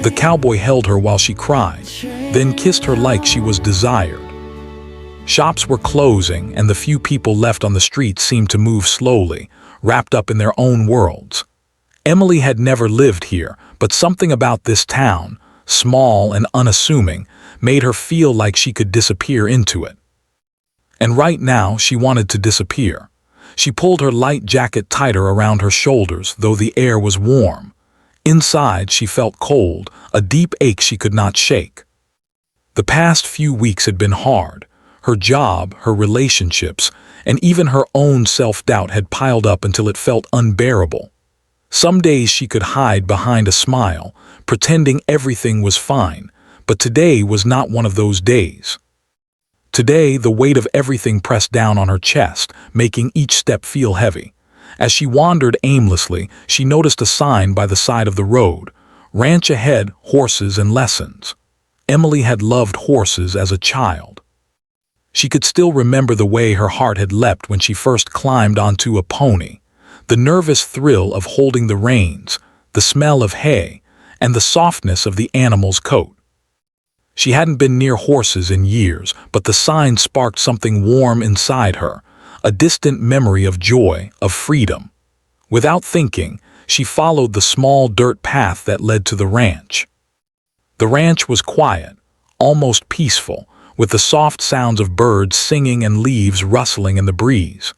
The cowboy held her while she cried, then kissed her like she was desired. Shops were closing, and the few people left on the street seemed to move slowly, wrapped up in their own worlds. Emily had never lived here, but something about this town, small and unassuming, made her feel like she could disappear into it. And right now she wanted to disappear. She pulled her light jacket tighter around her shoulders, though the air was warm. Inside she felt cold, a deep ache she could not shake. The past few weeks had been hard. Her job, her relationships, and even her own self-doubt had piled up until it felt unbearable. Some days she could hide behind a smile, pretending everything was fine, but today was not one of those days. Today, the weight of everything pressed down on her chest, making each step feel heavy. As she wandered aimlessly, she noticed a sign by the side of the road, "Ranch ahead, horses and lessons." Emily had loved horses as a child. She could still remember the way her heart had leapt when she first climbed onto a pony, the nervous thrill of holding the reins, the smell of hay, and the softness of the animal's coat. She hadn't been near horses in years, but the sign sparked something warm inside her, a distant memory of joy, of freedom. Without thinking, she followed the small dirt path that led to the ranch. The ranch was quiet, almost peaceful, with the soft sounds of birds singing and leaves rustling in the breeze.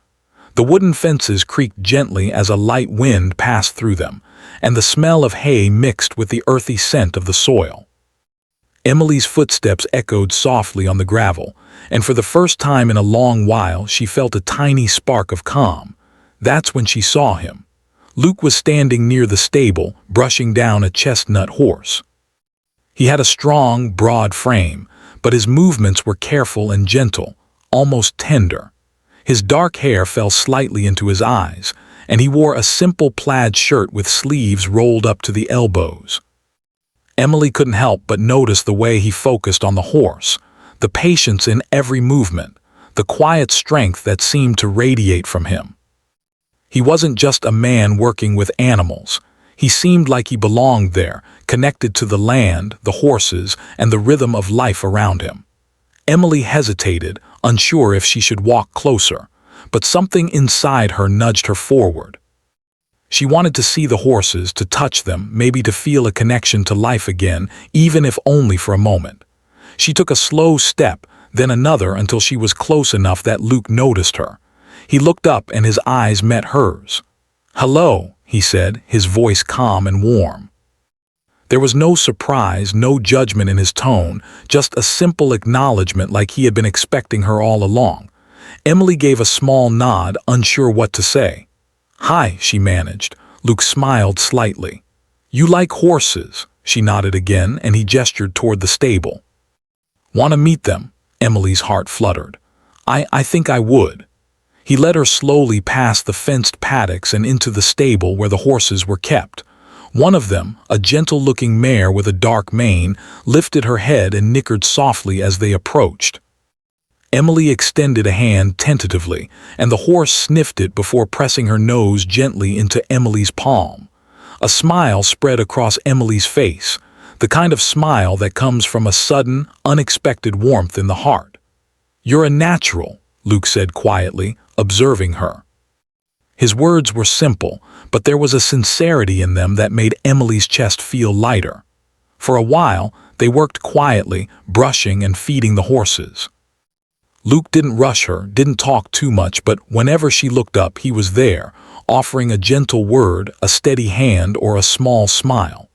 The wooden fences creaked gently as a light wind passed through them, and the smell of hay mixed with the earthy scent of the soil. Emily's footsteps echoed softly on the gravel, and for the first time in a long while she felt a tiny spark of calm. That's when she saw him. Luke was standing near the stable, brushing down a chestnut horse. He had a strong, broad frame, but his movements were careful and gentle, almost tender. His dark hair fell slightly into his eyes, and he wore a simple plaid shirt with sleeves rolled up to the elbows. Emily couldn't help but notice the way he focused on the horse, the patience in every movement, the quiet strength that seemed to radiate from him. He wasn't just a man working with animals. He seemed like he belonged there, connected to the land, the horses, and the rhythm of life around him. Emily hesitated, unsure if she should walk closer, but something inside her nudged her forward. She wanted to see the horses, to touch them, maybe to feel a connection to life again, even if only for a moment. She took a slow step, then another until she was close enough that Luke noticed her. He looked up and his eyes met hers. "Hello," he said, his voice calm and warm. There was no surprise, no judgment in his tone, just a simple acknowledgement like he had been expecting her all along. Emily gave a small nod, unsure what to say. "Hi," she managed. Luke smiled slightly. "You like horses?" She nodded again, and he gestured toward the stable. "Want to meet them?" Emily's heart fluttered. I think I would." He led her slowly past the fenced paddocks and into the stable where the horses were kept. One of them, a gentle-looking mare with a dark mane, lifted her head and nickered softly as they approached. Emily extended a hand tentatively, and the horse sniffed it before pressing her nose gently into Emily's palm. A smile spread across Emily's face, the kind of smile that comes from a sudden, unexpected warmth in the heart. "You're a natural," Luke said quietly, observing her. His words were simple, but there was a sincerity in them that made Emily's chest feel lighter. For a while, they worked quietly, brushing and feeding the horses. Luke didn't rush her, didn't talk too much, but whenever she looked up, he was there, offering a gentle word, a steady hand, or a small smile.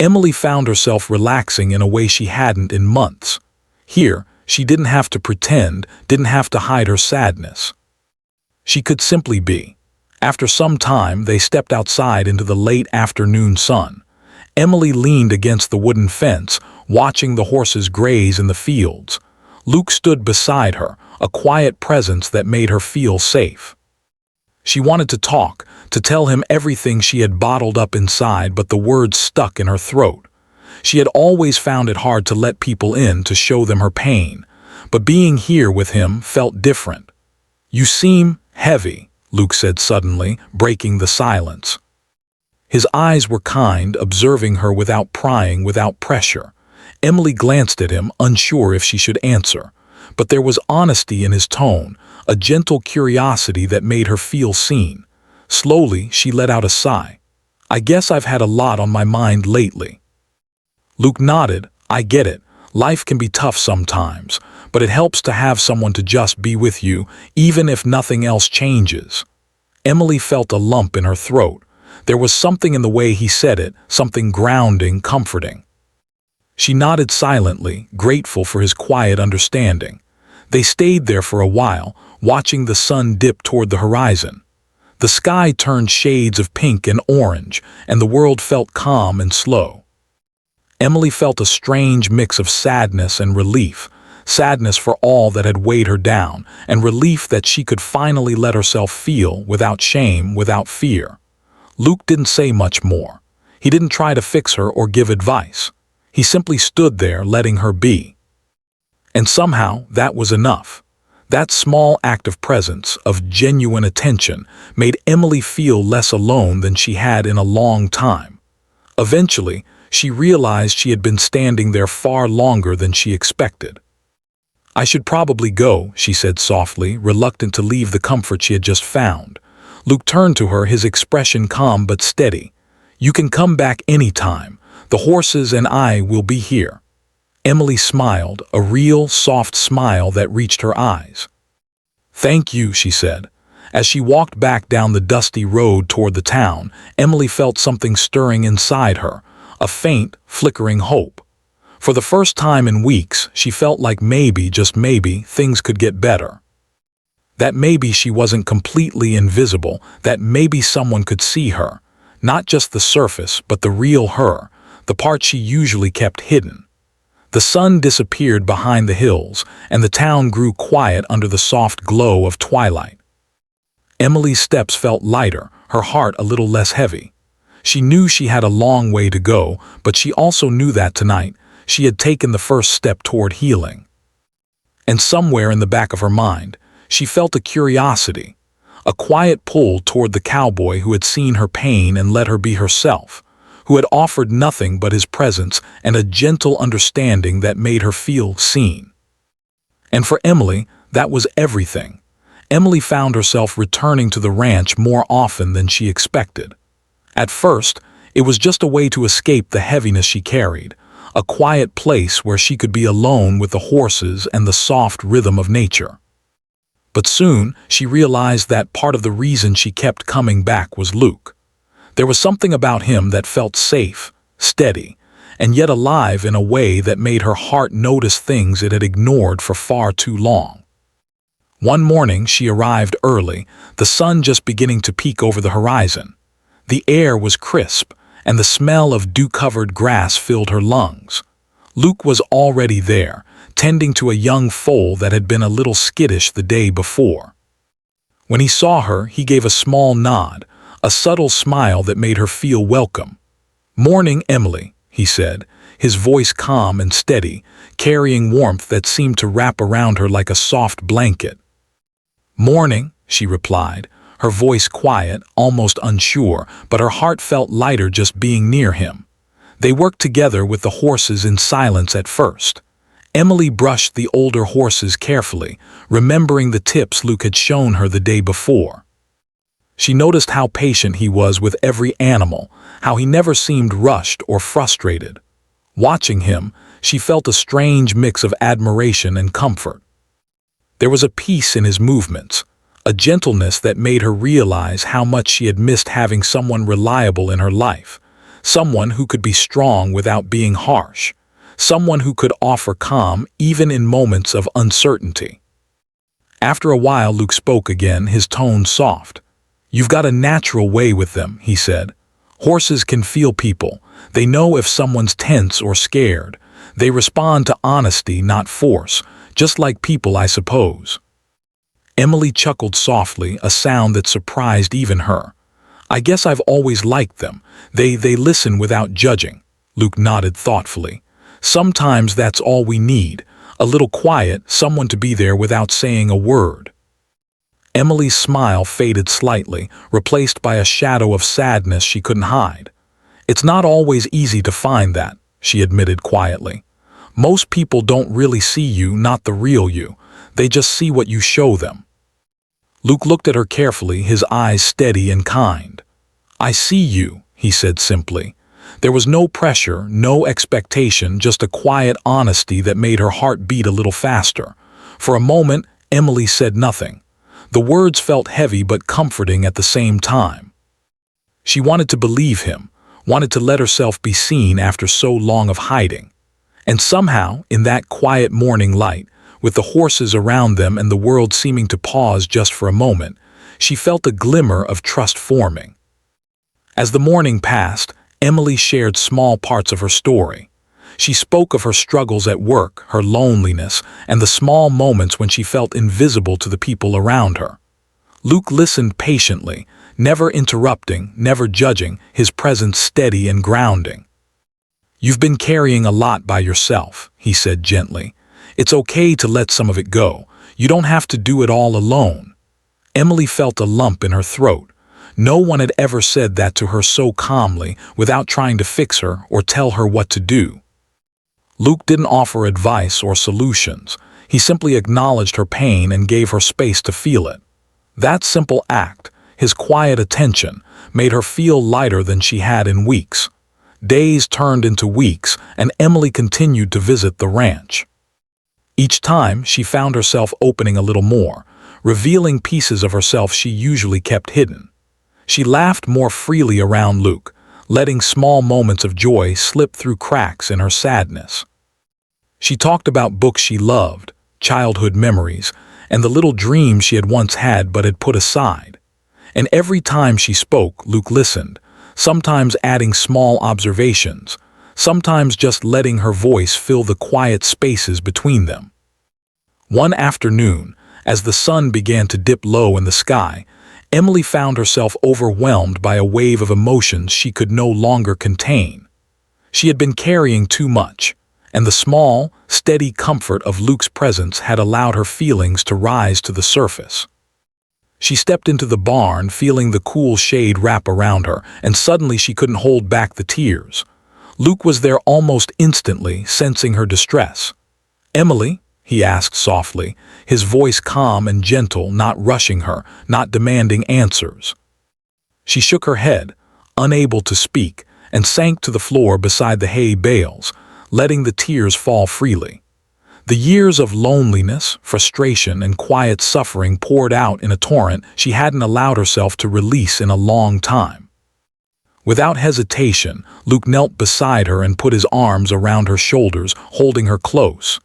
Emily found herself relaxing in a way she hadn't in months. Here, she didn't have to pretend, didn't have to hide her sadness. She could simply be. After some time, they stepped outside into the late afternoon sun. Emily leaned against the wooden fence, watching the horses graze in the fields. Luke stood beside her, a quiet presence that made her feel safe. She wanted to talk, to tell him everything she had bottled up inside, but the words stuck in her throat. She had always found it hard to let people in, to show them her pain, but being here with him felt different. "You seem heavy," Luke said suddenly, breaking the silence. His eyes were kind, observing her without prying, without pressure. Emily glanced at him, unsure if she should answer. But there was honesty in his tone, a gentle curiosity that made her feel seen. Slowly, she let out a sigh. "I guess I've had a lot on my mind lately." Luke nodded. "I get it. Life can be tough sometimes, but it helps to have someone to just be with you, even if nothing else changes." Emily felt a lump in her throat. There was something in the way he said it, something grounding, comforting. She nodded silently, grateful for his quiet understanding. They stayed there for a while, watching the sun dip toward the horizon. The sky turned shades of pink and orange, and the world felt calm and slow. Emily felt a strange mix of sadness and relief, sadness for all that had weighed her down, and relief that she could finally let herself feel without shame, without fear. Luke didn't say much more. He didn't try to fix her or give advice. He simply stood there, letting her be. And somehow, that was enough. That small act of presence, of genuine attention, made Emily feel less alone than she had in a long time. Eventually, she realized she had been standing there far longer than she expected. "I should probably go," she said softly, reluctant to leave the comfort she had just found. Luke turned to her, his expression calm but steady. "You can come back any time. The horses and I will be here." Emily smiled, a real, soft smile that reached her eyes. "Thank you," she said. As she walked back down the dusty road toward the town, Emily felt something stirring inside her, a faint, flickering hope. For the first time in weeks, she felt like maybe, just maybe, things could get better. That maybe she wasn't completely invisible, that maybe someone could see her. Not just the surface, but the real her, the part she usually kept hidden. The sun disappeared behind the hills, and the town grew quiet under the soft glow of twilight. Emily's steps felt lighter, her heart a little less heavy. She knew she had a long way to go, but she also knew that tonight she had taken the first step toward healing. And somewhere in the back of her mind, she felt a curiosity, a quiet pull toward the cowboy who had seen her pain and let her be herself, who had offered nothing but his presence and a gentle understanding that made her feel seen. And for Emily, that was everything. Emily found herself returning to the ranch more often than she expected. At first, it was just a way to escape the heaviness she carried, a quiet place where she could be alone with the horses and the soft rhythm of nature. But soon, she realized that part of the reason she kept coming back was Luke. There was something about him that felt safe, steady, and yet alive in a way that made her heart notice things it had ignored for far too long. One morning she arrived early, the sun just beginning to peek over the horizon. The air was crisp, and the smell of dew-covered grass filled her lungs. Luke was already there, tending to a young foal that had been a little skittish the day before. When he saw her, he gave a small nod, a subtle smile that made her feel welcome. "Morning, Emily," he said, his voice calm and steady, carrying warmth that seemed to wrap around her like a soft blanket. "Morning," she replied, her voice quiet, almost unsure, but her heart felt lighter just being near him. They worked together with the horses in silence at first. Emily brushed the older horses carefully, remembering the tips Luke had shown her the day before. She noticed how patient he was with every animal, how he never seemed rushed or frustrated. Watching him, she felt a strange mix of admiration and comfort. There was a peace in his movements, a gentleness that made her realize how much she had missed having someone reliable in her life, someone who could be strong without being harsh, someone who could offer calm even in moments of uncertainty. After a while, Luke spoke again, his tone soft. "You've got a natural way with them," he said. "Horses can feel people. They know if someone's tense or scared. They respond to honesty, not force, just like people, I suppose." Emily chuckled softly, a sound that surprised even her. "I guess I've always liked them. They listen without judging." Luke nodded thoughtfully. "Sometimes that's all we need, a little quiet, someone to be there without saying a word." Emily's smile faded slightly, replaced by a shadow of sadness she couldn't hide. "It's not always easy to find that," she admitted quietly. "Most people don't really see you, not the real you. They just see what you show them." Luke looked at her carefully, his eyes steady and kind. "I see you," he said simply. There was no pressure, no expectation, just a quiet honesty that made her heart beat a little faster. For a moment, Emily said nothing. The words felt heavy but comforting at the same time. She wanted to believe him, wanted to let herself be seen after so long of hiding. And somehow, in that quiet morning light, with the horses around them and the world seeming to pause just for a moment, she felt a glimmer of trust forming. As the morning passed, Emily shared small parts of her story. She spoke of her struggles at work, her loneliness, and the small moments when she felt invisible to the people around her. Luke listened patiently, never interrupting, never judging, his presence steady and grounding. "You've been carrying a lot by yourself," he said gently. "It's okay to let some of it go. You don't have to do it all alone." Emily felt a lump in her throat. No one had ever said that to her so calmly, without trying to fix her or tell her what to do. Luke didn't offer advice or solutions. He simply acknowledged her pain and gave her space to feel it. That simple act, his quiet attention, made her feel lighter than she had in weeks. Days turned into weeks, and Emily continued to visit the ranch. Each time, she found herself opening a little more, revealing pieces of herself she usually kept hidden. She laughed more freely around Luke, letting small moments of joy slip through cracks in her sadness. She talked about books she loved, childhood memories, and the little dreams she had once had but had put aside. And every time she spoke, Luke listened, sometimes adding small observations, sometimes just letting her voice fill the quiet spaces between them. One afternoon, as the sun began to dip low in the sky, Emily found herself overwhelmed by a wave of emotions she could no longer contain. She had been carrying too much, and the small, steady comfort of Luke's presence had allowed her feelings to rise to the surface. She stepped into the barn, feeling the cool shade wrap around her, and suddenly she couldn't hold back the tears. Luke was there almost instantly, sensing her distress. "Emily?" he asked softly, his voice calm and gentle, not rushing her, not demanding answers. She shook her head, unable to speak, and sank to the floor beside the hay bales, letting the tears fall freely. The years of loneliness, frustration, and quiet suffering poured out in a torrent she hadn't allowed herself to release in a long time. Without hesitation, Luke knelt beside her and put his arms around her shoulders, holding her close.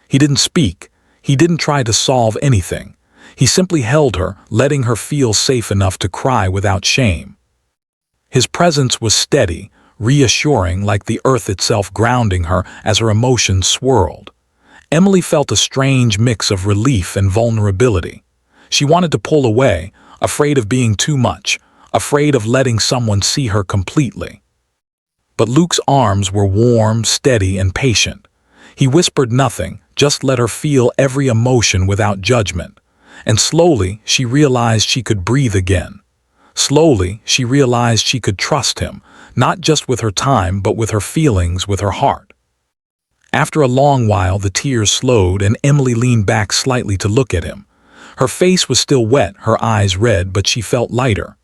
He didn't speak. He didn't try to solve anything. He simply held her, letting her feel safe enough to cry without shame. His presence was steady, reassuring, like the earth itself grounding her as her emotions swirled. Emily felt a strange mix of relief and vulnerability. She wanted to pull away, afraid of being too much, afraid of letting someone see her completely. But Luke's arms were warm, steady, and patient. He whispered nothing, just let her feel every emotion without judgment. And slowly, she realized she could breathe again. Slowly, she realized she could trust him, not just with her time, but with her feelings, with her heart. After a long while, the tears slowed and Emily leaned back slightly to look at him. Her face was still wet, her eyes red, but she felt lighter.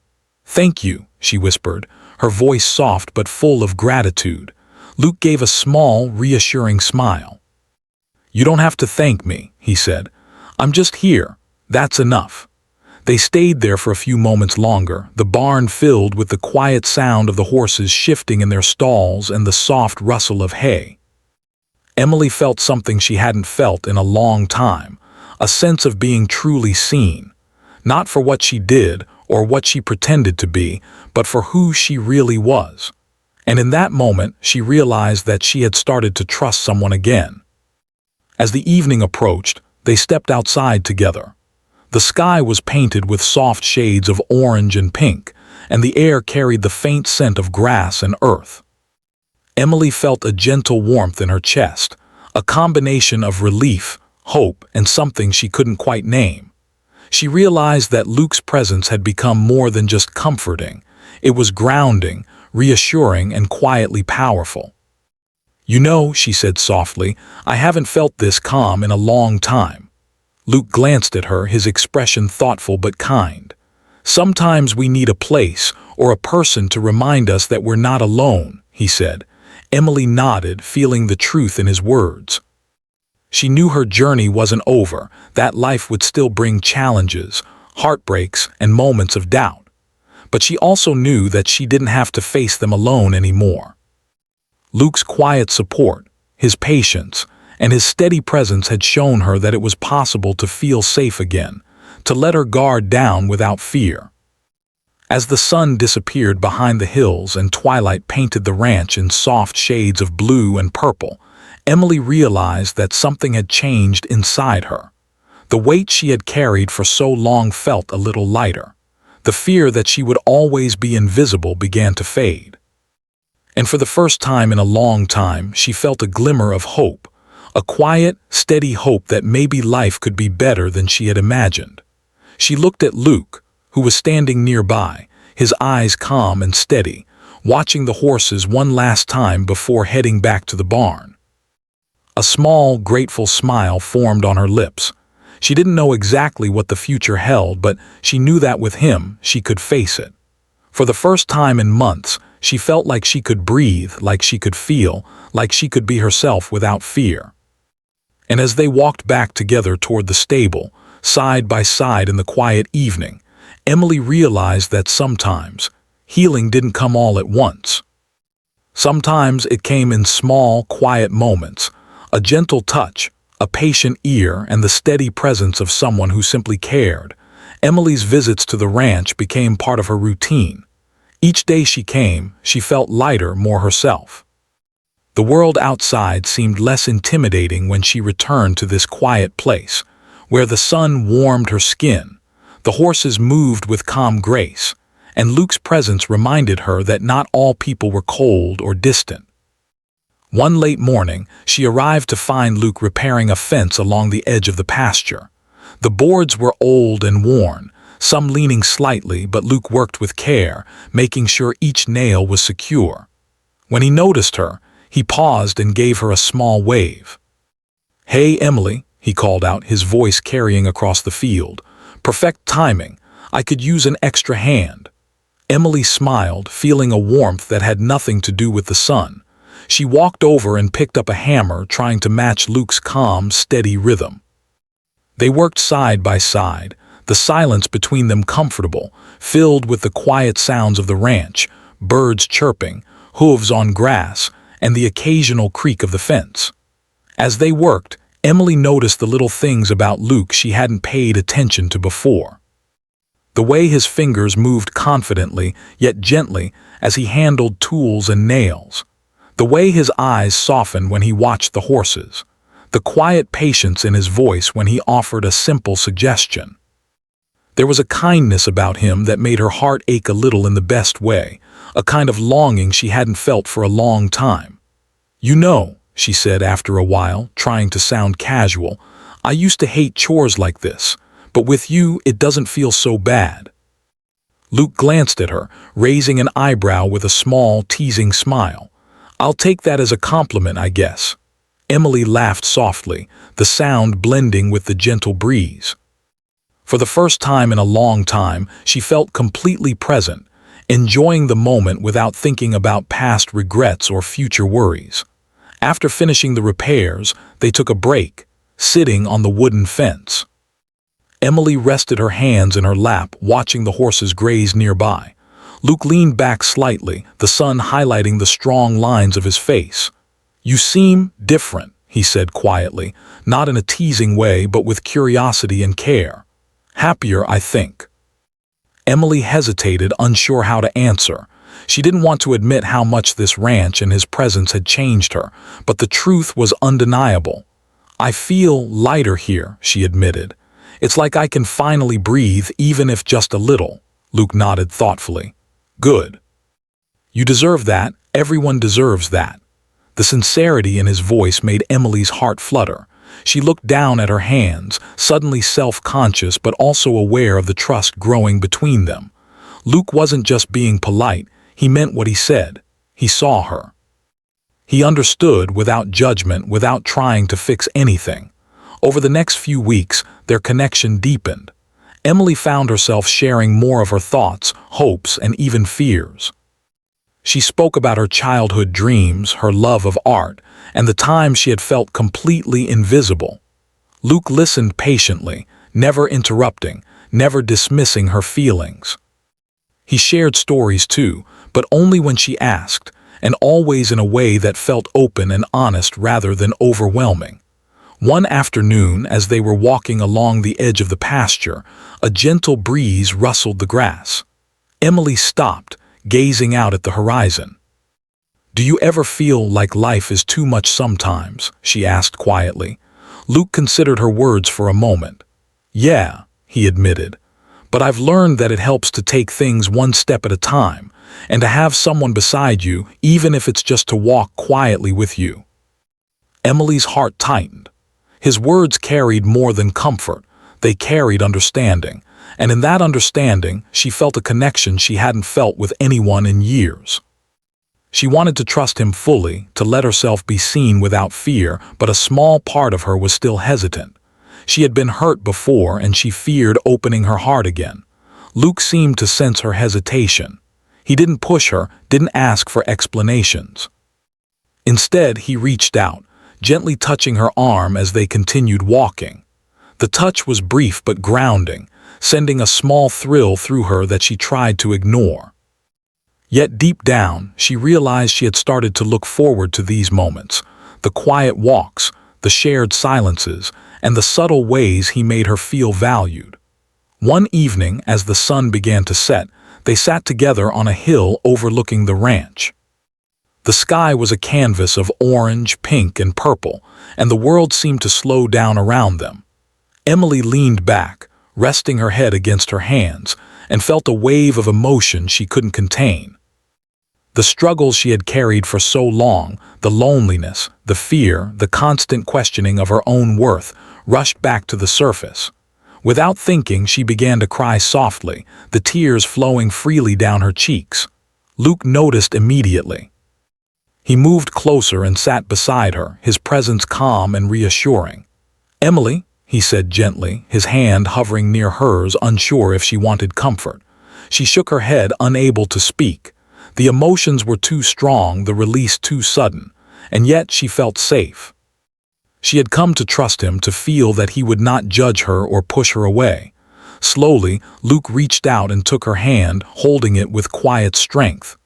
"Thank you," she whispered, her voice soft but full of gratitude. Luke gave a small, reassuring smile. "You don't have to thank me," he said. "I'm just here. That's enough." They stayed there for a few moments longer, the barn filled with the quiet sound of the horses shifting in their stalls and the soft rustle of hay. Emily felt something she hadn't felt in a long time, a sense of being truly seen, not for what she did or what she pretended to be, but for who she really was. And in that moment, she realized that she had started to trust someone again. As the evening approached, they stepped outside together. The sky was painted with soft shades of orange and pink, and the air carried the faint scent of grass and earth. Emily felt a gentle warmth in her chest, a combination of relief, hope, and something she couldn't quite name. She realized that Luke's presence had become more than just comforting. It was grounding, reassuring, and quietly powerful. "You know," she said softly, "I haven't felt this calm in a long time." Luke glanced at her, his expression thoughtful but kind. "Sometimes we need a place or a person to remind us that we're not alone," he said. Emily nodded, feeling the truth in his words. She knew her journey wasn't over, that life would still bring challenges, heartbreaks, and moments of doubt. But she also knew that she didn't have to face them alone anymore. Luke's quiet support, his patience, and his steady presence had shown her that it was possible to feel safe again, to let her guard down without fear. As the sun disappeared behind the hills and twilight painted the ranch in soft shades of blue and purple, Emily realized that something had changed inside her. The weight she had carried for so long felt a little lighter. The fear that she would always be invisible began to fade. And for the first time in a long time, she felt a glimmer of hope, a quiet, steady hope that maybe life could be better than she had imagined. She looked at Luke, who was standing nearby, his eyes calm and steady, watching the horses one last time before heading back to the barn. A small, grateful smile formed on her lips. She didn't know exactly what the future held, but she knew that with him, she could face it. For the first time in months, she felt like she could breathe, like she could feel, like she could be herself without fear. And as they walked back together toward the stable, side by side in the quiet evening, Emily realized that sometimes healing didn't come all at once. Sometimes it came in small, quiet moments, a gentle touch, a patient ear, and the steady presence of someone who simply cared. Emily's visits to the ranch became part of her routine. Each day she came, she felt lighter, more herself. The world outside seemed less intimidating when she returned to this quiet place, where the sun warmed her skin, the horses moved with calm grace, and Luke's presence reminded her that not all people were cold or distant. One late morning, she arrived to find Luke repairing a fence along the edge of the pasture. The boards were old and worn, some leaning slightly, but Luke worked with care, making sure each nail was secure. When he noticed her, he paused and gave her a small wave. "Hey, Emily," he called out, his voice carrying across the field. "Perfect timing. I could use an extra hand." Emily smiled, feeling a warmth that had nothing to do with the sun. She walked over and picked up a hammer, trying to match Luke's calm, steady rhythm. They worked side by side, the silence between them comfortable, filled with the quiet sounds of the ranch, birds chirping, hooves on grass, and the occasional creak of the fence. As they worked, Emily noticed the little things about Luke she hadn't paid attention to before. The way his fingers moved confidently, yet gently, as he handled tools and nails. The way his eyes softened when he watched the horses. The quiet patience in his voice when he offered a simple suggestion. There was a kindness about him that made her heart ache a little in the best way, a kind of longing she hadn't felt for a long time. "You know," she said after a while, trying to sound casual, "I used to hate chores like this, but with you it doesn't feel so bad." Luke glanced at her, raising an eyebrow with a small, teasing smile. "I'll take that as a compliment, I guess." Emily laughed softly, the sound blending with the gentle breeze. For the first time in a long time, she felt completely present, enjoying the moment without thinking about past regrets or future worries. After finishing the repairs, they took a break, sitting on the wooden fence. Emily rested her hands in her lap, watching the horses graze nearby. Luke leaned back slightly, the sun highlighting the strong lines of his face. "You seem different," he said quietly, not in a teasing way but with curiosity and care. "Happier, I think." Emily hesitated, unsure how to answer. She didn't want to admit how much this ranch and his presence had changed her, but the truth was undeniable. "I feel lighter here," she admitted. "It's like I can finally breathe, even if just a little." Luke nodded thoughtfully. "Good. You deserve that. Everyone deserves that." The sincerity in his voice made Emily's heart flutter. She looked down at her hands, suddenly self-conscious but also aware of the trust growing between them. Luke wasn't just being polite, he meant what he said. He saw her. He understood without judgment, without trying to fix anything. Over the next few weeks, their connection deepened. Emily found herself sharing more of her thoughts, hopes, and even fears. She spoke about her childhood dreams, her love of art, and the times she had felt completely invisible. Luke listened patiently, never interrupting, never dismissing her feelings. He shared stories too, but only when she asked, and always in a way that felt open and honest rather than overwhelming. One afternoon, as they were walking along the edge of the pasture, a gentle breeze rustled the grass. Emily stopped, gazing out at the horizon. "Do you ever feel like life is too much sometimes?" she asked quietly. Luke considered her words for a moment. "Yeah," he admitted, "but I've learned that it helps to take things one step at a time, and to have someone beside you, even if it's just to walk quietly with you." Emily's heart tightened. His words carried more than comfort, they carried understanding, and in that understanding, she felt a connection she hadn't felt with anyone in years. She wanted to trust him fully, to let herself be seen without fear, but a small part of her was still hesitant. She had been hurt before, and she feared opening her heart again. Luke seemed to sense her hesitation. He didn't push her, didn't ask for explanations. Instead, he reached out, gently touching her arm as they continued walking. The touch was brief but grounding, sending a small thrill through her that she tried to ignore. Yet deep down, she realized she had started to look forward to these moments, the quiet walks, the shared silences, and the subtle ways he made her feel valued. One evening, as the sun began to set, they sat together on a hill overlooking the ranch. The sky was a canvas of orange, pink, and purple, and the world seemed to slow down around them. Emily leaned back, resting her head against her hands, and felt a wave of emotion she couldn't contain. The struggles she had carried for so long, the loneliness, the fear, the constant questioning of her own worth, rushed back to the surface. Without thinking, she began to cry softly, the tears flowing freely down her cheeks. Luke noticed immediately. He moved closer and sat beside her, his presence calm and reassuring. "Emily," he said gently, his hand hovering near hers, unsure if she wanted comfort. She shook her head, unable to speak. The emotions were too strong, the release too sudden, and yet she felt safe. She had come to trust him, to feel that he would not judge her or push her away. Slowly, Luke reached out and took her hand, holding it with quiet strength.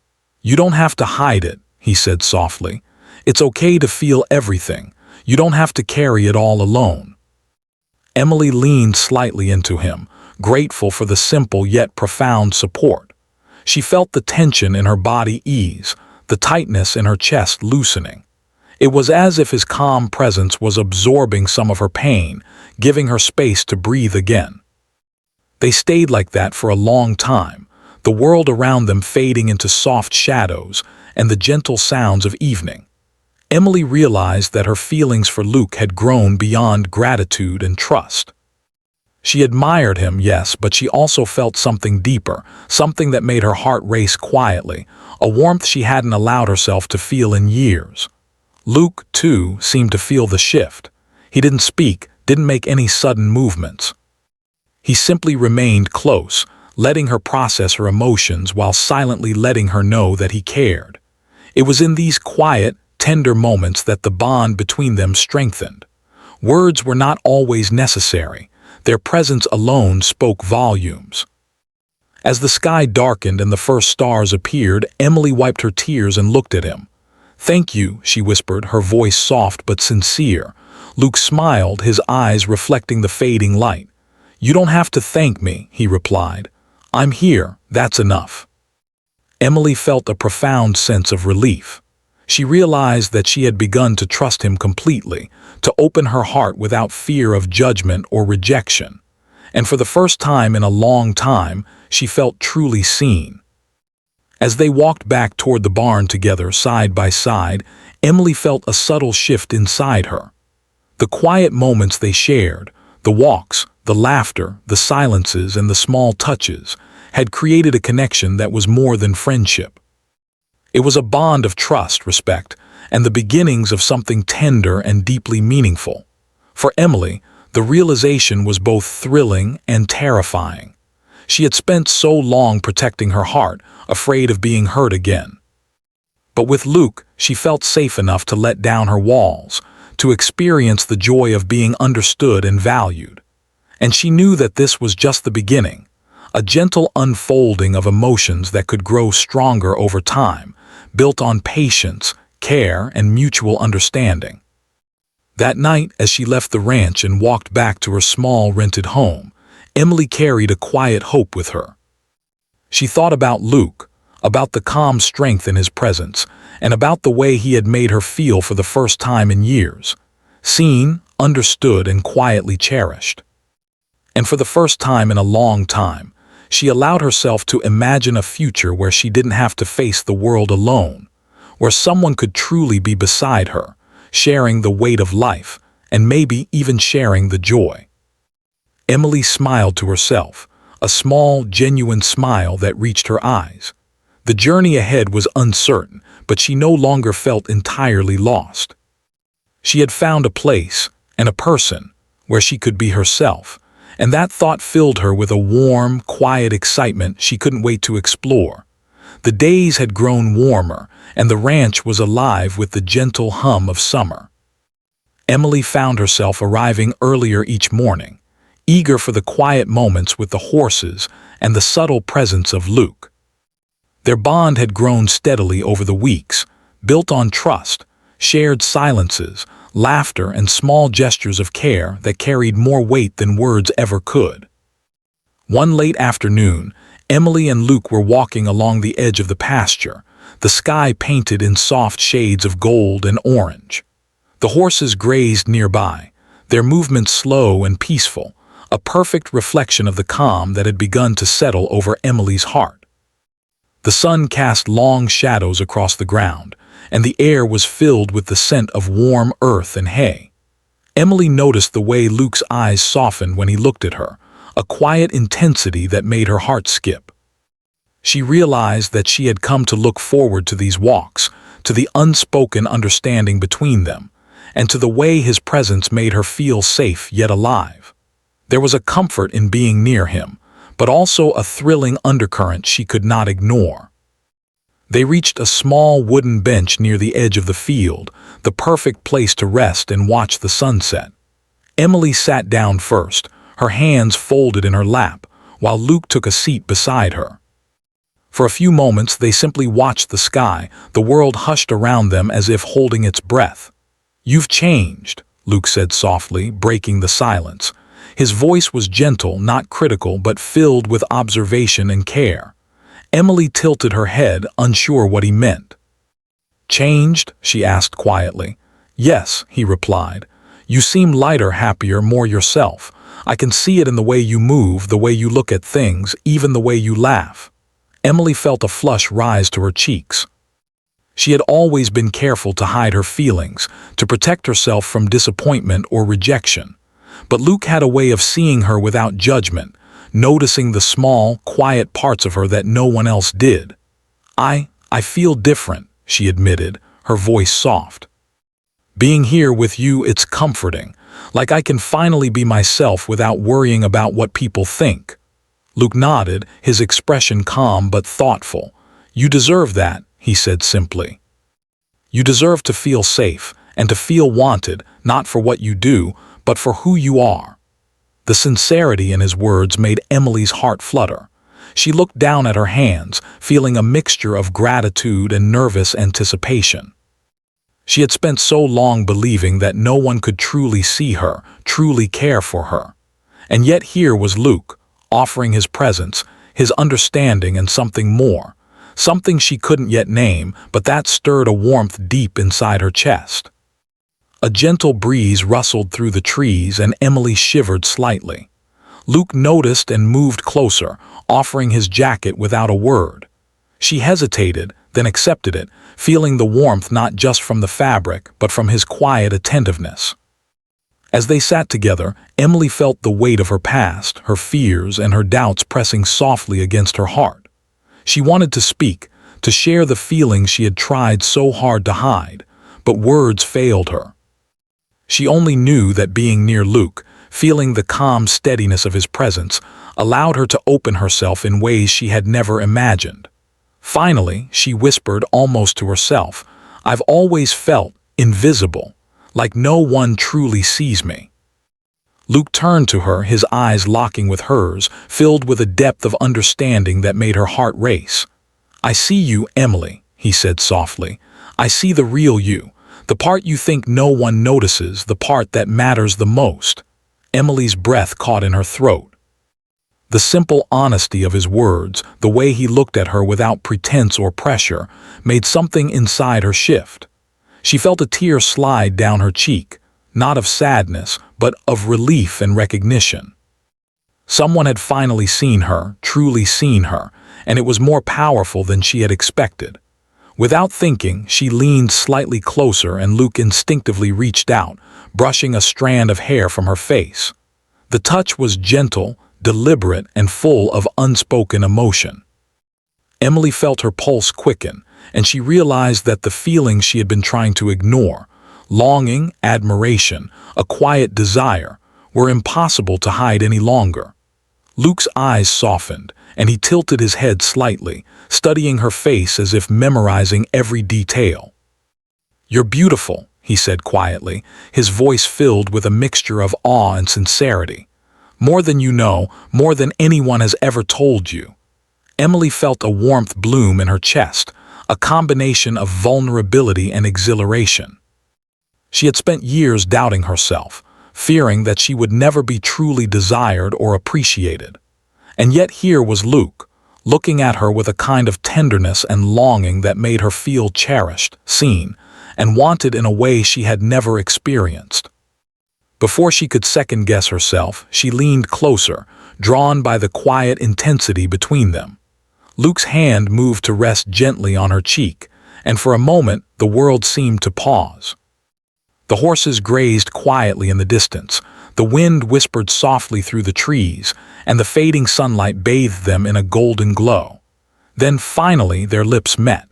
"You don't have to hide it," he said softly. "It's okay to feel everything. You don't have to carry it all alone." Emily leaned slightly into him, grateful for the simple yet profound support. She felt the tension in her body ease, the tightness in her chest loosening. It was as if his calm presence was absorbing some of her pain, giving her space to breathe again. They stayed like that for a long time, the world around them fading into soft shadows and the gentle sounds of evening. Emily realized that her feelings for Luke had grown beyond gratitude and trust. She admired him, yes, but she also felt something deeper, something that made her heart race quietly, a warmth she hadn't allowed herself to feel in years. Luke, too, seemed to feel the shift. He didn't speak, didn't make any sudden movements. He simply remained close, letting her process her emotions while silently letting her know that he cared. It was in these quiet, tender moments that the bond between them strengthened. Words were not always necessary. Their presence alone spoke volumes. As the sky darkened and the first stars appeared, Emily wiped her tears and looked at him. "Thank you," she whispered, her voice soft but sincere. Luke smiled, his eyes reflecting the fading light. "You don't have to thank me," he replied. "I'm here, that's enough." Emily felt a profound sense of relief. She realized that she had begun to trust him completely, to open her heart without fear of judgment or rejection. And for the first time in a long time, she felt truly seen. As they walked back toward the barn together, side by side, Emily felt a subtle shift inside her. The quiet moments they shared, the walks, the laughter, the silences, and the small touches, had created a connection that was more than friendship. It was a bond of trust, respect, and the beginnings of something tender and deeply meaningful. For Emily, the realization was both thrilling and terrifying. She had spent so long protecting her heart, afraid of being hurt again. But with Luke, she felt safe enough to let down her walls, to experience the joy of being understood and valued. And she knew that this was just the beginning, a gentle unfolding of emotions that could grow stronger over time, built on patience, care, and mutual understanding. That night, as she left the ranch and walked back to her small rented home, Emily carried a quiet hope with her. She thought about Luke, about the calm strength in his presence, and about the way he had made her feel for the first time in years, seen, understood, and quietly cherished. And for the first time in a long time, she allowed herself to imagine a future where she didn't have to face the world alone, where someone could truly be beside her, sharing the weight of life, and maybe even sharing the joy. Emily smiled to herself, a small, genuine smile that reached her eyes. The journey ahead was uncertain, but she no longer felt entirely lost. She had found a place, and a person, where she could be herself, and that thought filled her with a warm, quiet excitement she couldn't wait to explore. The days had grown warmer, and the ranch was alive with the gentle hum of summer. Emily found herself arriving earlier each morning, eager for the quiet moments with the horses and the subtle presence of Luke. Their bond had grown steadily over the weeks, built on trust, shared silences, laughter, and small gestures of care that carried more weight than words ever could. One late afternoon, Emily and Luke were walking along the edge of the pasture, the sky painted in soft shades of gold and orange. The horses grazed nearby, their movements slow and peaceful, a perfect reflection of the calm that had begun to settle over Emily's heart. The sun cast long shadows across the ground, and the air was filled with the scent of warm earth and hay. Emily noticed the way Luke's eyes softened when he looked at her, a quiet intensity that made her heart skip. She realized that she had come to look forward to these walks, to the unspoken understanding between them, and to the way his presence made her feel safe yet alive. There was a comfort in being near him, but also a thrilling undercurrent she could not ignore. They reached a small wooden bench near the edge of the field, the perfect place to rest and watch the sunset. Emily sat down first, her hands folded in her lap, while Luke took a seat beside her. For a few moments they simply watched the sky, the world hushed around them as if holding its breath. "You've changed," Luke said softly, breaking the silence. His voice was gentle, not critical, but filled with observation and care. Emily tilted her head, unsure what he meant. "Changed?" she asked quietly. "Yes," he replied. "You seem lighter, happier, more yourself. I can see it in the way you move, the way you look at things, even the way you laugh." Emily felt a flush rise to her cheeks. She had always been careful to hide her feelings, to protect herself from disappointment or rejection. But Luke had a way of seeing her without judgment, noticing the small, quiet parts of her that no one else did. I feel different," she admitted, her voice soft. "Being here with you, it's comforting, like I can finally be myself without worrying about what people think." Luke nodded, his expression calm but thoughtful. "You deserve that," he said simply. "You deserve to feel safe, and to feel wanted, not for what you do, but for who you are." The sincerity in his words made Emily's heart flutter. She looked down at her hands, feeling a mixture of gratitude and nervous anticipation. She had spent so long believing that no one could truly see her, truly care for her. And yet here was Luke, offering his presence, his understanding, and something more, something she couldn't yet name, but that stirred a warmth deep inside her chest. A gentle breeze rustled through the trees, and Emily shivered slightly. Luke noticed and moved closer, offering his jacket without a word. She hesitated, then accepted it, feeling the warmth not just from the fabric, but from his quiet attentiveness. As they sat together, Emily felt the weight of her past, her fears, and her doubts pressing softly against her heart. She wanted to speak, to share the feelings she had tried so hard to hide, but words failed her. She only knew that being near Luke, feeling the calm steadiness of his presence, allowed her to open herself in ways she had never imagined. Finally, she whispered almost to herself, "I've always felt invisible, like no one truly sees me." Luke turned to her, his eyes locking with hers, filled with a depth of understanding that made her heart race. "I see you, Emily," he said softly. "I see the real you, the part you think no one notices, the part that matters the most." Emily's breath caught in her throat. The simple honesty of his words, the way he looked at her without pretense or pressure, made something inside her shift. She felt a tear slide down her cheek, not of sadness, but of relief and recognition. Someone had finally seen her, truly seen her, and it was more powerful than she had expected. Without thinking, she leaned slightly closer and Luke instinctively reached out, brushing a strand of hair from her face. The touch was gentle, deliberate, and full of unspoken emotion. Emily felt her pulse quicken, and she realized that the feelings she had been trying to ignore, longing, admiration, a quiet desire, were impossible to hide any longer. Luke's eyes softened, and he tilted his head slightly, studying her face as if memorizing every detail. "You're beautiful," he said quietly, his voice filled with a mixture of awe and sincerity. "More than you know, more than anyone has ever told you." Emily felt a warmth bloom in her chest, a combination of vulnerability and exhilaration. She had spent years doubting herself, fearing that she would never be truly desired or appreciated. And yet here was Luke, looking at her with a kind of tenderness and longing that made her feel cherished, seen, and wanted in a way she had never experienced. Before she could second-guess herself, she leaned closer, drawn by the quiet intensity between them. Luke's hand moved to rest gently on her cheek, and for a moment the world seemed to pause. The horses grazed quietly in the distance, the wind whispered softly through the trees, and the fading sunlight bathed them in a golden glow. Then finally their lips met.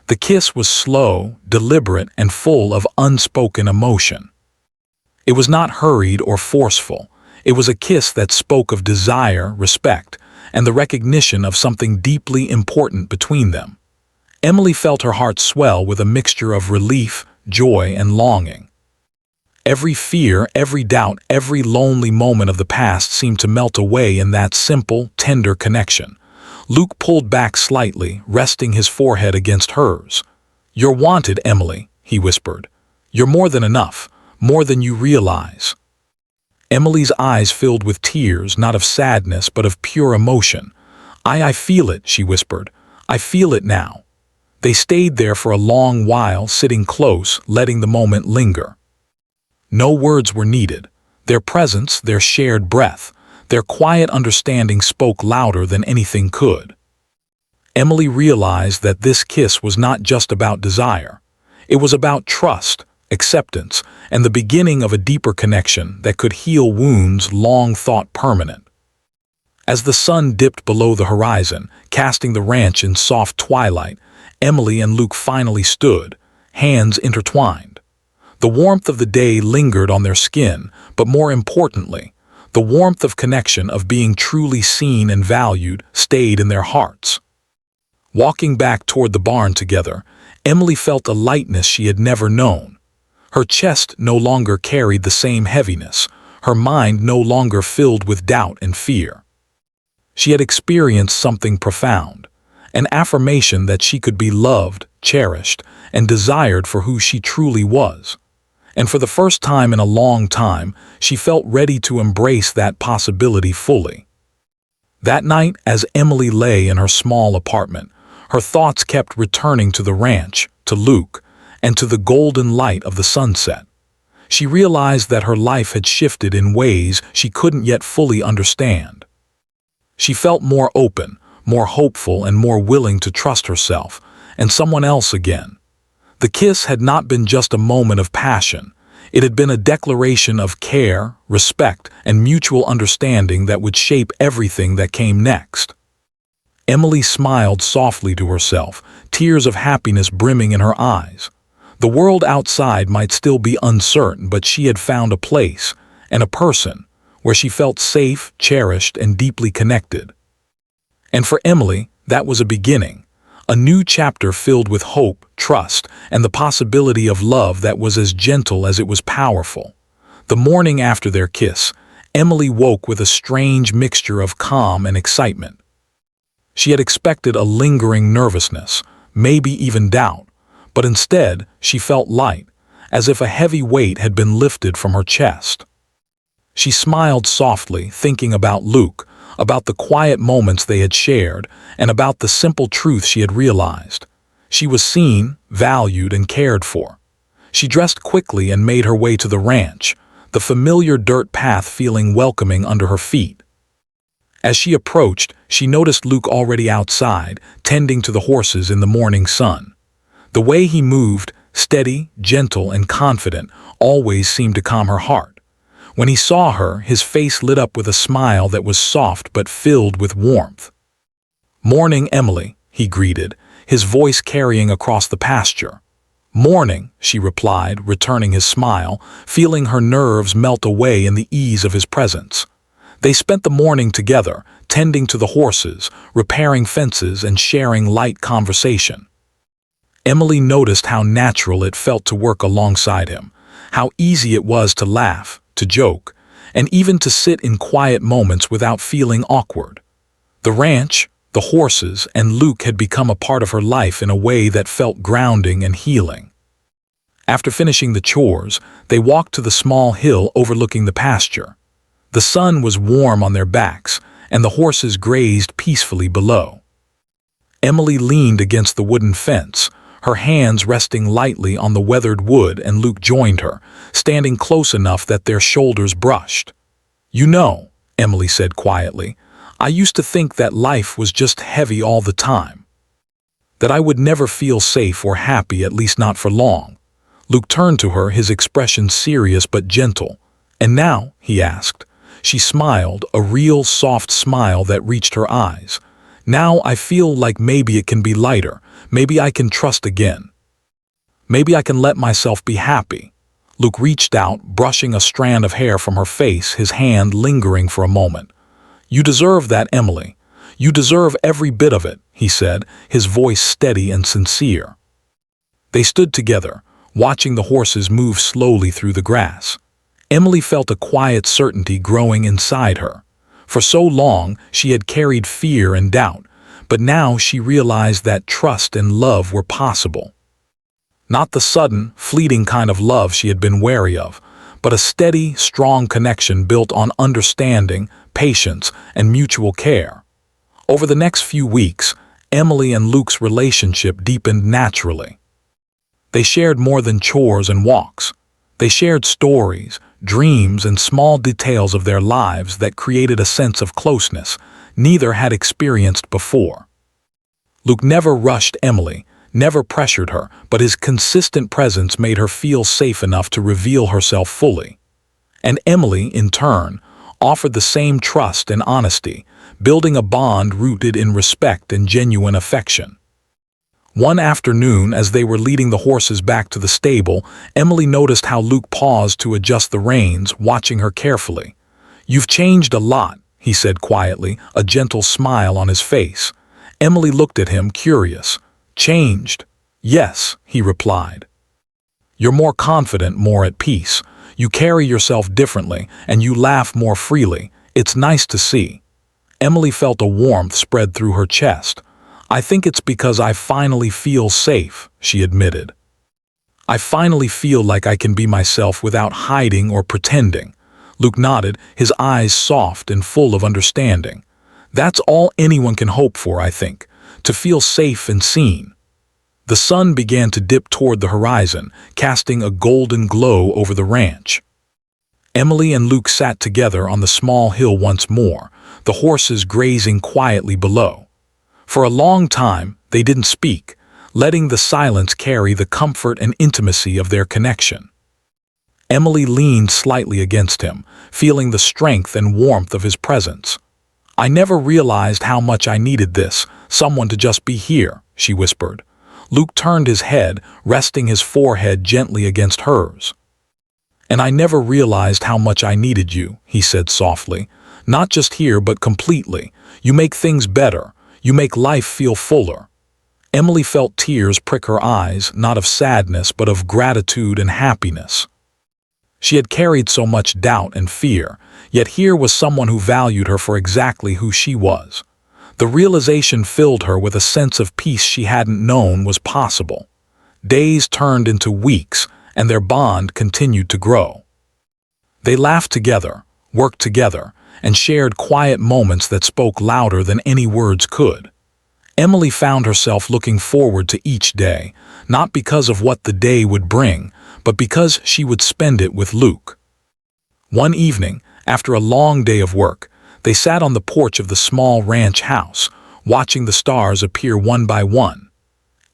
The kiss was slow, deliberate, and full of unspoken emotion. It was not hurried or forceful. It was a kiss that spoke of desire, respect, and the recognition of something deeply important between them. Emily felt her heart swell with a mixture of relief, joy, and longing. Every fear, every doubt, every lonely moment of the past seemed to melt away in that simple, tender connection. Luke pulled back slightly, resting his forehead against hers. "You're wanted, Emily," he whispered. "You're more than enough, more than you realize." Emily's eyes filled with tears, not of sadness but of pure emotion. I feel it," she whispered. "I feel it now." They stayed there for a long while, sitting close, letting the moment linger. No words were needed. Their presence, their shared breath, their quiet understanding spoke louder than anything could. Emily realized that this kiss was not just about desire. It was about trust, acceptance, and the beginning of a deeper connection that could heal wounds long thought permanent. As the sun dipped below the horizon, casting the ranch in soft twilight, Emily and Luke finally stood, hands intertwined. The warmth of the day lingered on their skin, but more importantly, the warmth of connection, of being truly seen and valued, stayed in their hearts. Walking back toward the barn together, Emily felt a lightness she had never known. Her chest no longer carried the same heaviness, her mind no longer filled with doubt and fear. She had experienced something profound, an affirmation that she could be loved, cherished, and desired for who she truly was. And for the first time in a long time, she felt ready to embrace that possibility fully. That night, as Emily lay in her small apartment, her thoughts kept returning to the ranch, to Luke, and to the golden light of the sunset. She realized that her life had shifted in ways she couldn't yet fully understand. She felt more open, more hopeful, and more willing to trust herself and someone else again. The kiss had not been just a moment of passion. It had been a declaration of care, respect, and mutual understanding that would shape everything that came next. Emily smiled softly to herself, tears of happiness brimming in her eyes. The world outside might still be uncertain, but she had found a place, and a person, where she felt safe, cherished, and deeply connected. And for Emily, that was a beginning, a new chapter filled with hope, trust, and the possibility of love that was as gentle as it was powerful. The morning after their kiss, Emily woke with a strange mixture of calm and excitement. She had expected a lingering nervousness, maybe even doubt, but instead she felt light, as if a heavy weight had been lifted from her chest. She smiled softly, thinking about Luke, about the quiet moments they had shared, and about the simple truth she had realized. She was seen, valued, and cared for. She dressed quickly and made her way to the ranch, the familiar dirt path feeling welcoming under her feet. As she approached, she noticed Luke already outside, tending to the horses in the morning sun. The way he moved, steady, gentle, and confident, always seemed to calm her heart. When he saw her, his face lit up with a smile that was soft but filled with warmth. "Morning, Emily," he greeted, his voice carrying across the pasture. "Morning," she replied, returning his smile, feeling her nerves melt away in the ease of his presence. They spent the morning together, tending to the horses, repairing fences, and sharing light conversation. Emily noticed how natural it felt to work alongside him, how easy it was to laugh, to joke, and even to sit in quiet moments without feeling awkward. The ranch, the horses, and Luke had become a part of her life in a way that felt grounding and healing. After finishing the chores, they walked to the small hill overlooking the pasture. The sun was warm on their backs, and the horses grazed peacefully below. Emily leaned against the wooden fence, her hands resting lightly on the weathered wood, and Luke joined her, standing close enough that their shoulders brushed. "You know," Emily said quietly, "I used to think that life was just heavy all the time. That I would never feel safe or happy, at least not for long." Luke turned to her, his expression serious but gentle. "And now?" he asked. She smiled, a real soft smile that reached her eyes. "Now I feel like maybe it can be lighter. Maybe I can trust again. Maybe I can let myself be happy." Luke reached out, brushing a strand of hair from her face, his hand lingering for a moment. "You deserve that, Emily. You deserve every bit of it," he said, his voice steady and sincere. They stood together, watching the horses move slowly through the grass. Emily felt a quiet certainty growing inside her. For so long, she had carried fear and doubt, but now she realized that trust and love were possible. Not the sudden, fleeting kind of love she had been wary of, but a steady, strong connection built on understanding, patience, and mutual care. Over the next few weeks, Emily and Luke's relationship deepened naturally. They shared more than chores and walks. They shared stories, dreams, and small details of their lives that created a sense of closeness neither had experienced before. Luke never rushed Emily, never pressured her, but his consistent presence made her feel safe enough to reveal herself fully. And Emily, in turn, offered the same trust and honesty, building a bond rooted in respect and genuine affection. One afternoon, as they were leading the horses back to the stable, Emily noticed how Luke paused to adjust the reins, watching her carefully. "You've changed a lot," he said quietly, a gentle smile on his face. Emily looked at him, curious. "Changed?" "Yes," he replied. "You're more confident, more at peace. You carry yourself differently, and you laugh more freely. It's nice to see." Emily felt a warmth spread through her chest. "I think it's because I finally feel safe," she admitted. "I finally feel like I can be myself without hiding or pretending." Luke nodded, his eyes soft and full of understanding. "That's all anyone can hope for, I think, to feel safe and seen." The sun began to dip toward the horizon, casting a golden glow over the ranch. Emily and Luke sat together on the small hill once more, the horses grazing quietly below. For a long time, they didn't speak, letting the silence carry the comfort and intimacy of their connection. Emily leaned slightly against him, feeling the strength and warmth of his presence. "I never realized how much I needed this, someone to just be here," she whispered. Luke turned his head, resting his forehead gently against hers. "And I never realized how much I needed you," he said softly. "Not just here, but completely. You make things better. You make life feel fuller." Emily felt tears prick her eyes, not of sadness, but of gratitude and happiness. She had carried so much doubt and fear, yet here was someone who valued her for exactly who she was. The realization filled her with a sense of peace she hadn't known was possible. Days turned into weeks, and their bond continued to grow. They laughed together, worked together, and shared quiet moments that spoke louder than any words could. Emily found herself looking forward to each day, not because of what the day would bring, but because she would spend it with Luke. One evening, after a long day of work, they sat on the porch of the small ranch house, watching the stars appear one by one.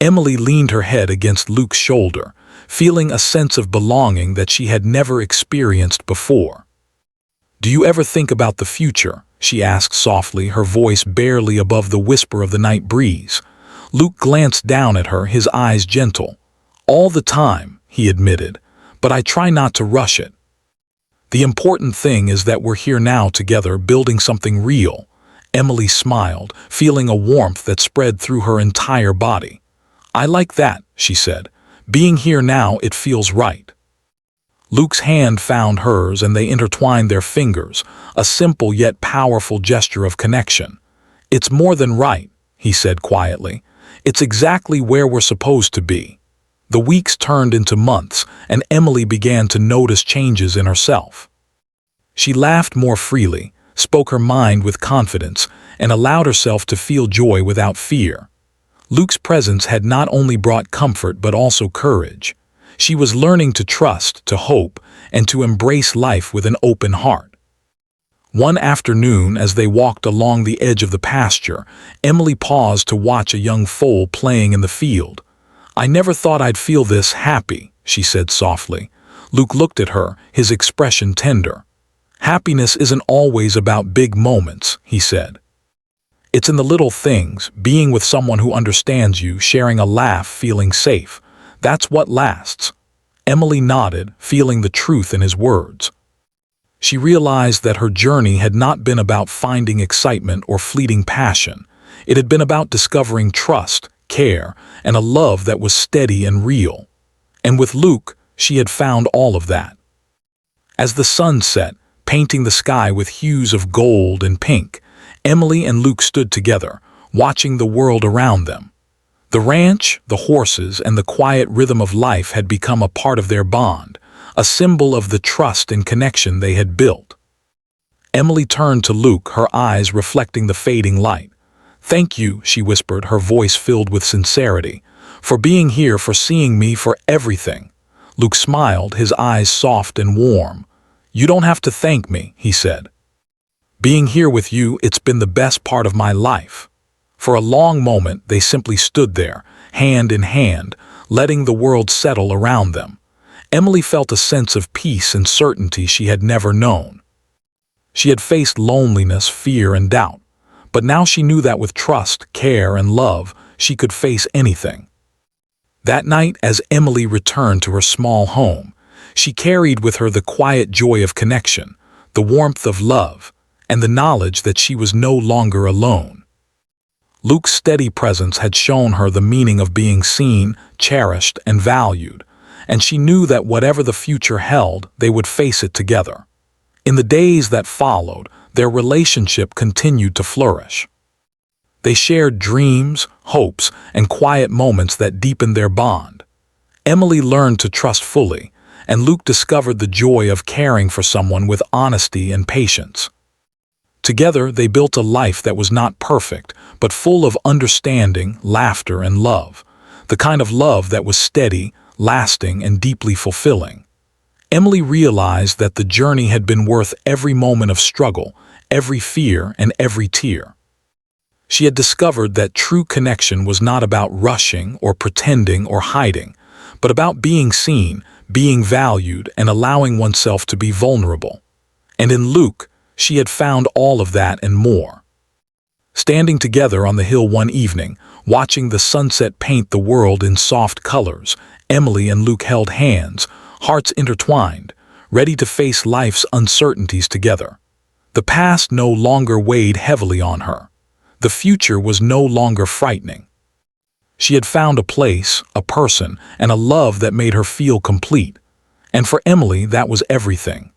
Emily leaned her head against Luke's shoulder, feeling a sense of belonging that she had never experienced before. "Do you ever think about the future?" she asked softly, her voice barely above the whisper of the night breeze. Luke glanced down at her, his eyes gentle. "All the time," he admitted, "but I try not to rush it. The important thing is that we're here now together, building something real." Emily smiled, feeling a warmth that spread through her entire body. "I like that," she said. "Being here now, it feels right." Luke's hand found hers and they intertwined their fingers, a simple yet powerful gesture of connection. "It's more than right," he said quietly. "It's exactly where we're supposed to be." The weeks turned into months, and Emily began to notice changes in herself. She laughed more freely, spoke her mind with confidence, and allowed herself to feel joy without fear. Luke's presence had not only brought comfort but also courage. She was learning to trust, to hope, and to embrace life with an open heart. One afternoon, as they walked along the edge of the pasture, Emily paused to watch a young foal playing in the field. "I never thought I'd feel this happy," she said softly. Luke looked at her, his expression tender. "Happiness isn't always about big moments," he said. "It's in the little things, being with someone who understands you, sharing a laugh, feeling safe. That's what lasts." Emily nodded, feeling the truth in his words. She realized that her journey had not been about finding excitement or fleeting passion. It had been about discovering trust, care, and a love that was steady and real. And with Luke, she had found all of that. As the sun set, painting the sky with hues of gold and pink, Emily and Luke stood together, watching the world around them. The ranch, the horses, and the quiet rhythm of life had become a part of their bond, a symbol of the trust and connection they had built. Emily turned to Luke, her eyes reflecting the fading light. "Thank you," she whispered, her voice filled with sincerity, "for being here, for seeing me, for everything." Luke smiled, his eyes soft and warm. "You don't have to thank me," he said. "Being here with you, it's been the best part of my life." For a long moment, they simply stood there, hand in hand, letting the world settle around them. Emily felt a sense of peace and certainty she had never known. She had faced loneliness, fear, and doubt, but now she knew that with trust, care, and love, she could face anything. That night, as Emily returned to her small home, she carried with her the quiet joy of connection, the warmth of love, and the knowledge that she was no longer alone. Luke's steady presence had shown her the meaning of being seen, cherished, and valued, and she knew that whatever the future held, they would face it together. In the days that followed, their relationship continued to flourish. They shared dreams, hopes, and quiet moments that deepened their bond. Emily learned to trust fully, and Luke discovered the joy of caring for someone with honesty and patience. Together, they built a life that was not perfect, but full of understanding, laughter, and love, the kind of love that was steady, lasting, and deeply fulfilling. Emily realized that the journey had been worth every moment of struggle, every fear, and every tear. She had discovered that true connection was not about rushing or pretending or hiding, but about being seen, being valued, and allowing oneself to be vulnerable. And in Luke, she had found all of that and more. Standing together on the hill one evening, watching the sunset paint the world in soft colors, Emily and Luke held hands, hearts intertwined, ready to face life's uncertainties together. The past no longer weighed heavily on her. The future was no longer frightening. She had found a place, a person, and a love that made her feel complete. And for Emily, that was everything.